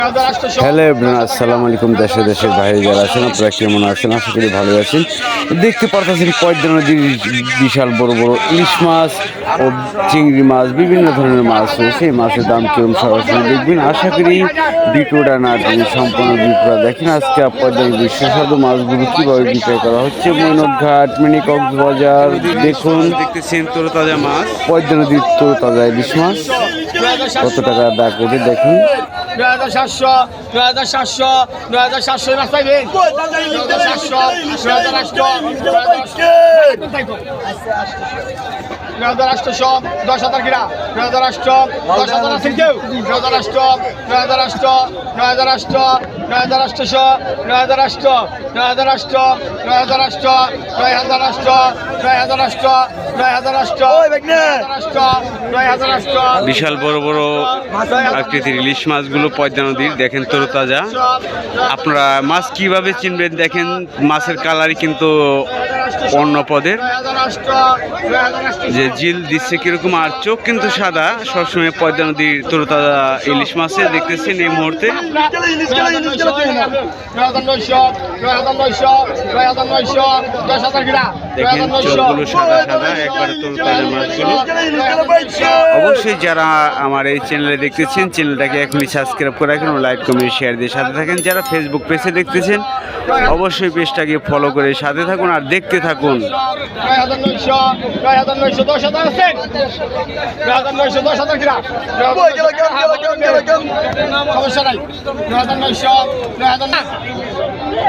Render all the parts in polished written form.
Hello everyone, আসসালামু আলাইকুম। দেশে দেশের বাইরে যারা আছেন আপনারা কেমন আছেন? আশা করি ভালো আছেন। দেখতে পারতেছেন পদ্মা নদীর বিশাল বড় বড় ইলিশ মাছ ও চিংড়ি মাছ, বিভিন্ন ধরনের মাছ রয়েছে। এই মাছের দাম কেমন সরাসরি দেখবেন। আশা করি ভিডিওটা না টেনে সম্পূর্ণ ভিডিওটা দেখেন। আজকে পদ্মা নদীর সুস্বাদু মাছগুলো কীভাবে বিক্রয় করা হচ্ছে মৈনটঘাট, মিনি কক্সবাজার। দেখুন, দেখতেছেন তরতাজা মাছ, পদ্মা নদীর তরতাজা ইলিশ মাছ কত টাকা দাগ করে দেখুন। 2700, 2700, 2700 মাছ পাইবেন 2700, 2800, 10,000 কিনা 2800, 10,000 আছেন কেউ 2800, 2800, 2800, 2800, 2800, 2800, 2800, 2800, বিশাল বড় বড় আকৃতির ইলিশ মাছগুলো পদ্মা নদীর দেখেন তরতাজা। আপনারা মাছ কিভাবে চিনবেন দেখেন, মাছের কালারই কিন্তু অন্য পদের, যে জিল দিচ্ছে কিরকম আর চোখ কিন্তু সাদা। সবসময় পদ্মা নদীর তরতাজা ইলিশ মাছে দেখতেছেন এই মুহূর্তে। দেখেন চোখগুলো সাদা সাদা, একবারে তরতাজা মাছগুলো। অবশ্যই যারা আমার এই চ্যানেলে দেখতেছেন, চ্যানেলটাকে এখনই সাবস্ক্রাইব করে রাখেন, লাইক কমেন্ট শেয়ার দিয়ে সাথে থাকেন। যারা ফেসবুক পেজে দেখতেছেন অবশ্যই পেজটাকে ফলো করে সাথে থাকুন আর দেখতে থাকুন।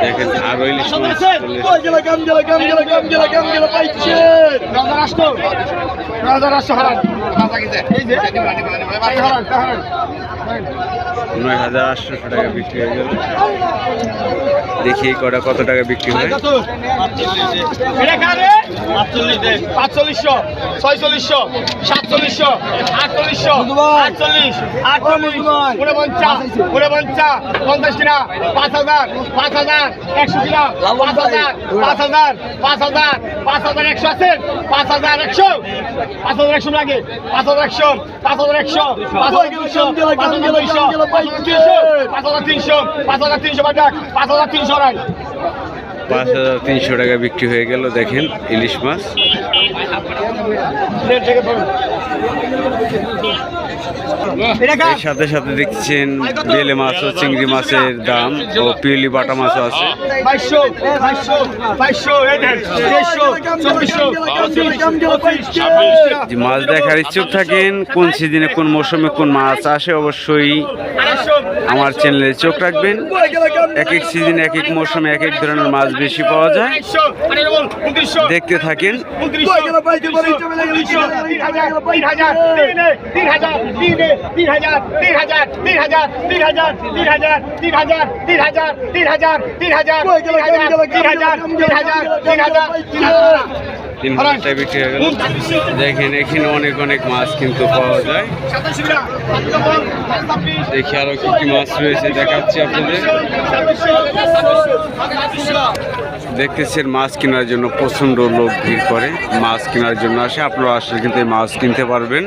দেখেন আরো ইলিশ মাছ 9,800 টাকা বিক্রি হয়ে গেল। দেখি কটা কত টাকা বিক্রি হয়। 4500, 4600, 4700, 4800, 48, 48, 49, 50 কিনা 5000, 5000, 100 কিনা 5000, 5000, 5000, 5100 আছেন 5100, 5100 লাগে 5100, 5100, 5100, 5200, 5300, 5300 বাটাক 5300 রাখ। 5,300 টাকা বিক্রি হয়ে গেল। দেখেন ইলিশ মাছ। এর সাথে সাথে দেখছেন বেলে মাছ ও চিংড়ি মাছের দাম ও পিলি বাটা মাছও আছে। মাছ দেখার ইচ্ছুক থাকেন, কোন সিজনে কোন মৌসুমে কোন মাছ আসে অবশ্যই আমার চ্যানেলে চোখ রাখবেন। এক এক সিজনে এক এক মৌসুমে এক এক ধরনের মাছ বেশি পাওয়া যায়, দেখতে থাকেন। দেখেন এখানে অনেক অনেক মাছ কিন্তু পাওয়া যায়। দেখি আরো কি কি মাছ রয়েছে দেখাচ্ছি আপনাদের। দেখতেছেন মাছ কেনার জন্য প্রচন্ড লোক ভিড় করে, মাছ কেনার জন্য আসে। আপনারা আসলে কিন্তু এই মাছ কিনতে পারবেন।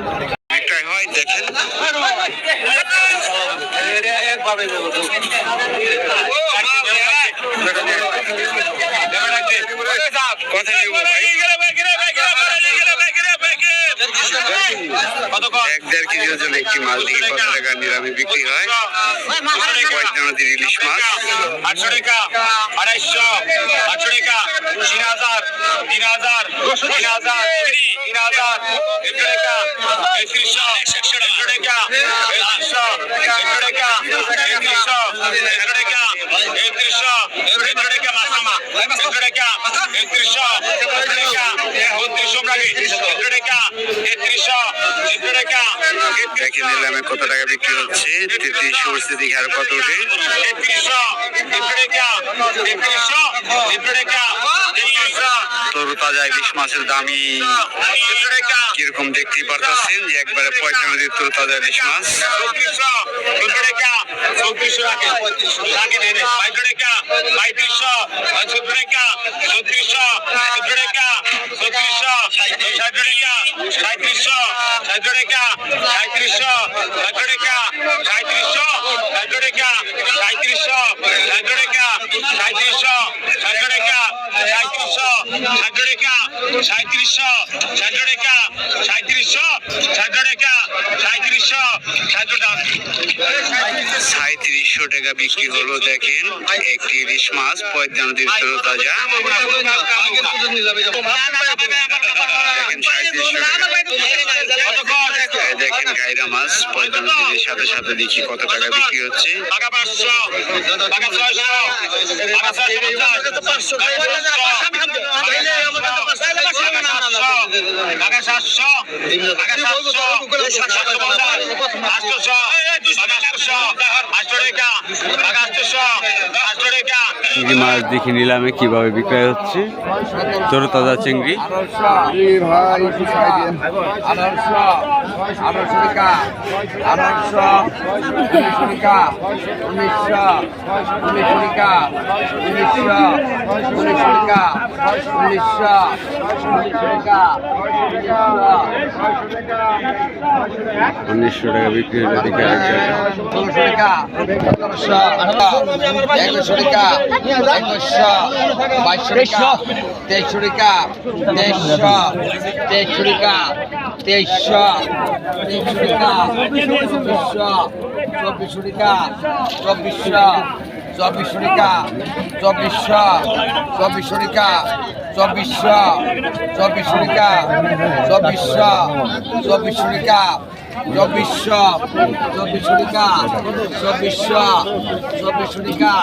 এক দেড় কেজি ওজন একটি মাছ দেখি কত টাকা নিরামে বিক্রি হয়। পদ্মা নদীর ইলিশ মাছ 800 টাকা, 250, 800 টাকা, 3000, 3000, 3000, 3000, 100 টাকা, 3100, 100 টাকা, 3100, 100 টাকা, 3100, 100 টাকা, 3100, 100 টাকা মাসামা, 100 টাকা, 3100, 100 টাকা, 3200 লাগে, 100 টাকা, 3300, 100 টাকা। দেখে নিলামে কত টাকা বিক্রি হচ্ছে। 3300 উঠছে, দেখি আর কত উঠে। 3300, 100 টাকা, 3300, 100 টাকা, 3300। তরতাজা ইলিশ মাছের দামই কিরকম দেখতেই পারতেছেন, যে একবারে পদ্মা নদীর তরতাজা ইলিশ মাছ। 3400, 100 টাকা, 3400 রাখে, রাখে দেন 500 টাকা, 3500, 100 টাকা, 3400, 100 টাকা, 3400, 60 টাকা, 3700, 60 টাকা, 3700, 100 টাকা, 3700, টাকা 3700 টাকা 3700 টাকা 3700 টাকা 3700 টাকা 3700 টাকা বিক্রি হলো। দেখেন একটি ইলিশ মাছ পদ্মা নদীর তরতাজা। দেখেন গাইরা মাছ পদ্মা নদীর সাথে সাথে দেখি কত টাকা বিক্রি হচ্ছে। চিংড়ি মাছ দেখে নিলামে কিভাবে বিক্রয় হচ্ছে। তরতাজা চিংড়ি 1800 টাকা 1800 টাকা 1900 টাকা 1900 টাকা 1900 টাকা বিক্রি হলে দেখে আরেক জায়গায় 1600 টাকা 1700 1100 টাকা 2100 2200 টাকা 2300 টাকা 2300 টাকা 2300 টাকা 2400 টাকা 2400 টাকা 2400 টাকা 2400 টাকা 2400 টাকা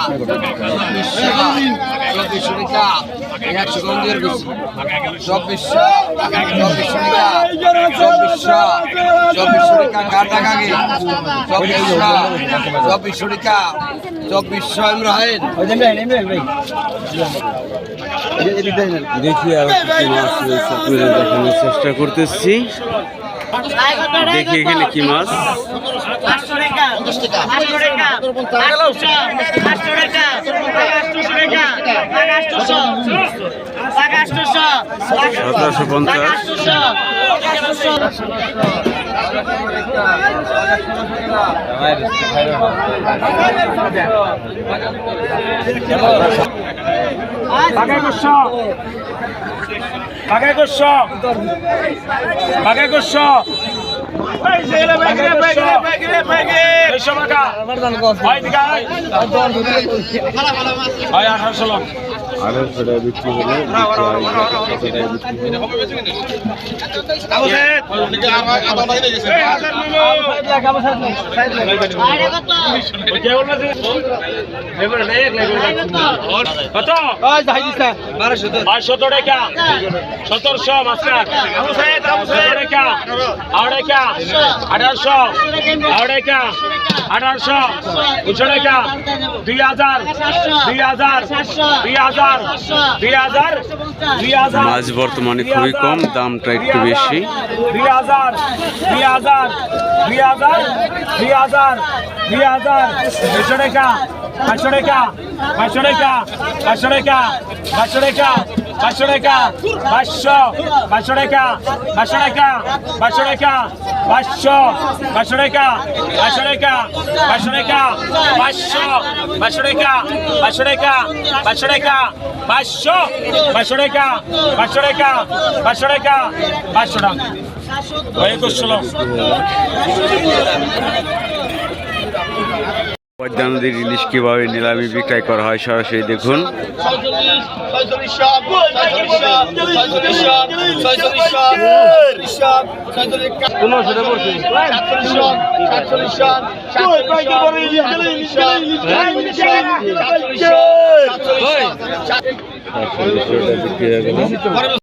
2400 টাকা 100 কম দিয়ে বেশি 2400 টাকা কাটা কাগে 2400 টাকা 2400 ইমরাহিম দেখি আর কি মাছ রয়েছে তুলে দেখানোর চেষ্টা করতেছি। দেখি এখানে কি মাছ। 500 টাকা 500 টাকা 500 টাকা 1800 টাকা বিক্রি হলে কত 2200 টাকা 1700 মাস্টার 1700 টাকা 1800 টাকা 1800 টাকা 2000 মাছ বর্তমানে খুবই কম, দামটা একটু বেশি। 2000 টাকা 500 টাকা 500 টাকা 500 টাকা 500 টাকা 500 টাকা 500 টাকা 500 টাকা 500 টাকা 500 টাকা 500 টাকা 500 টাকা 500 টাকা 500 টাকা 500 টাকা 500 টাকা 500 টাকা 500 টাকা 500 টাকা 2100 পদ্মা নদীর ইলিশ কিভাবে নিলামে বিক্রয় করা হয় সরাসরি দেখুন। 4700